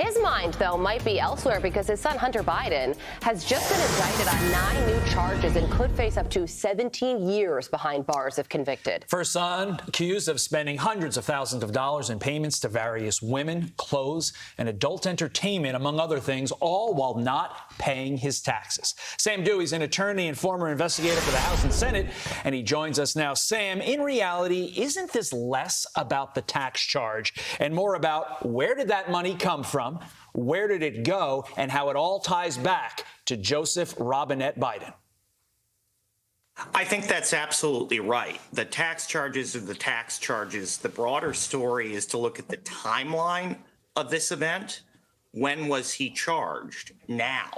His mind, though, might be elsewhere because his son, Hunter Biden, has just been indicted on 9 new charges and could face up to 17 years behind bars if convicted. First son accused of spending hundreds of thousands of dollars in payments to various women, clothes, and adult entertainment, among other things, all while not paying his taxes. Sam Dewey is an attorney and former investigator for the House and Senate, and he joins us now. Sam, in reality, isn't this less about the tax charge and more about where did that money come from, where did it go, and how it all ties back to Joseph Robinette Biden? I think that's absolutely right. The tax charges are the tax charges. The broader story is to look at the timeline of this event. When was he charged? Now.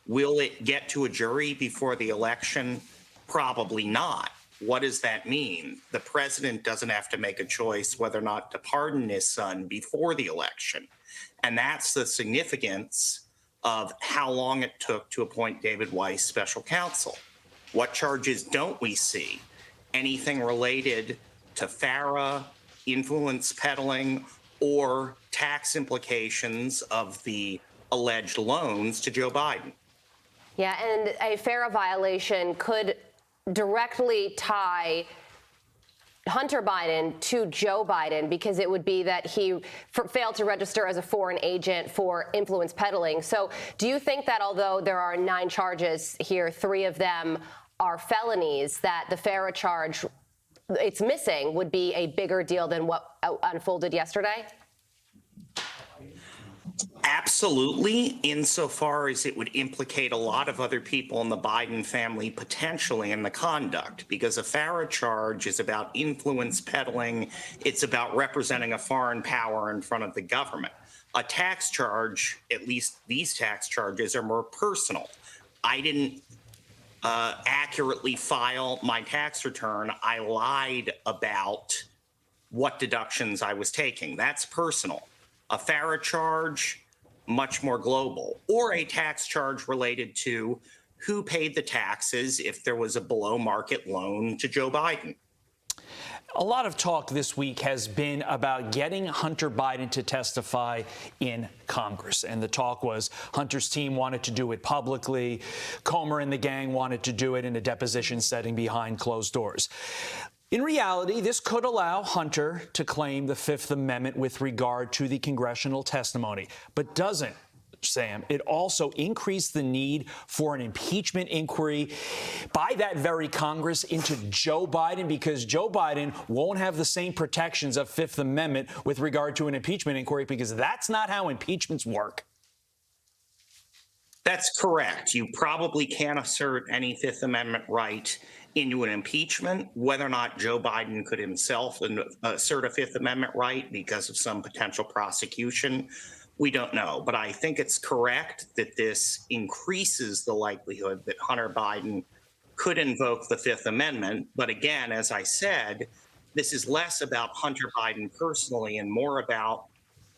Will it get to a jury before the election? Probably not. What does that mean? The president doesn't have to make a choice whether or not to pardon his son before the election. And that's the significance of how long it took to appoint David Weiss special counsel. What charges don't we see? Anything related to FARA, influence peddling, or tax implications of the alleged loans to Joe Biden. Yeah, and a FARA violation could directly tie Hunter Biden to Joe Biden because it would be that he failed to register as a foreign agent for influence peddling. So do you think that although there are 9 charges here, 3 of them are felonies, that the FARA charge it's missing would be a bigger deal than what unfolded yesterday? Absolutely, insofar as it would implicate a lot of other people in the Biden family potentially in the conduct, because a FARA charge is about influence peddling. It's about representing a foreign power in front of the government. A tax charge, at least these tax charges, are more personal. I didn't accurately file my tax return. I lied about what deductions I was taking. That's personal. A FARA charge, much more global, or a tax charge related to who paid the taxes if there was a below market loan to Joe Biden. A lot of talk this week has been about getting Hunter Biden to testify in Congress. And the talk was Hunter's team wanted to do it publicly. Comer and the gang wanted to do it in a deposition setting behind closed doors. In reality, this could allow Hunter to claim the Fifth Amendment with regard to the congressional testimony, but doesn't, Sam. It also increased the need for an impeachment inquiry by that very Congress into Joe Biden, because Joe Biden won't have the same protections of Fifth Amendment with regard to an impeachment inquiry, because that's not how impeachments work. That's correct. You probably can't assert any Fifth Amendment right into an impeachment. Whether or not Joe Biden could himself assert a Fifth Amendment right because of some potential prosecution, we don't know. But I think it's correct that this increases the likelihood that Hunter Biden could invoke the Fifth Amendment. But again, as I said, this is less about Hunter Biden personally and more about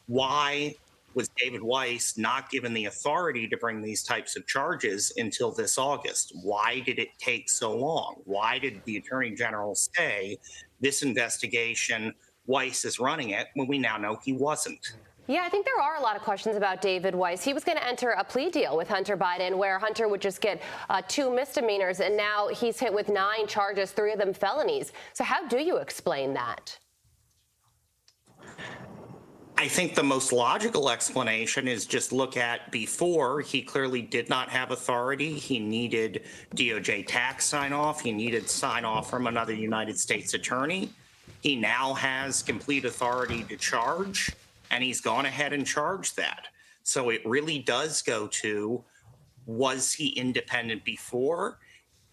why was David Weiss not given the authority to bring these types of charges until this August? Why did it take so long? Why did the Attorney General say this investigation, Weiss is running it, when we now know he wasn't? Yeah, I think there are a lot of questions about David Weiss. He was going to enter a plea deal with Hunter Biden where Hunter would just get 2 misdemeanors, and now he's hit with 9 charges, 3 of them felonies. So how do you explain that? I think the most logical explanation is just look at before. He clearly did not have authority. He needed DOJ tax sign-off. He needed sign-off from another United States attorney. He now has complete authority to charge, and he's gone ahead and charged that. So it really does go to, was he independent before?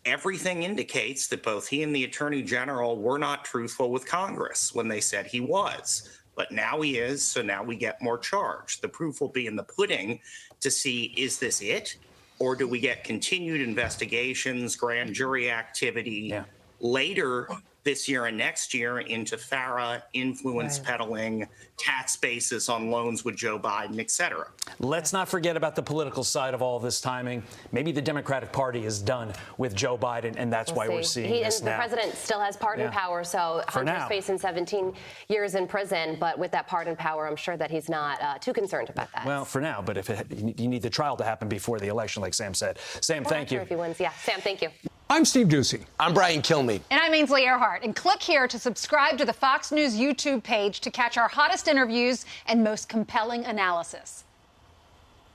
Everything indicates that both he and the Attorney General were not truthful with Congress when they said he was. But now he is, so now we get more charge. The proof will be in the pudding to see, is this it? Or do we get continued investigations, grand jury activity later this year and next year into FARA, influence peddling, tax basis on loans with Joe Biden, et cetera. Let's not forget about the political side of all this timing. Maybe the Democratic Party is done with Joe Biden, and that's why we're seeing this now. The president still has pardon power, so Hunter's facing 17 years in prison. But with that pardon power, I'm sure that he's not too concerned about that. Well, for now, but if you need the trial to happen before the election, like Sam said. Sam, thank you. If he wins, yeah. Sam, thank you. I'm Steve Doocy. I'm Brian Kilmeade. And I'm Ainsley Earhart. And click here to subscribe to the Fox News YouTube page to catch our hottest interviews and most compelling analysis.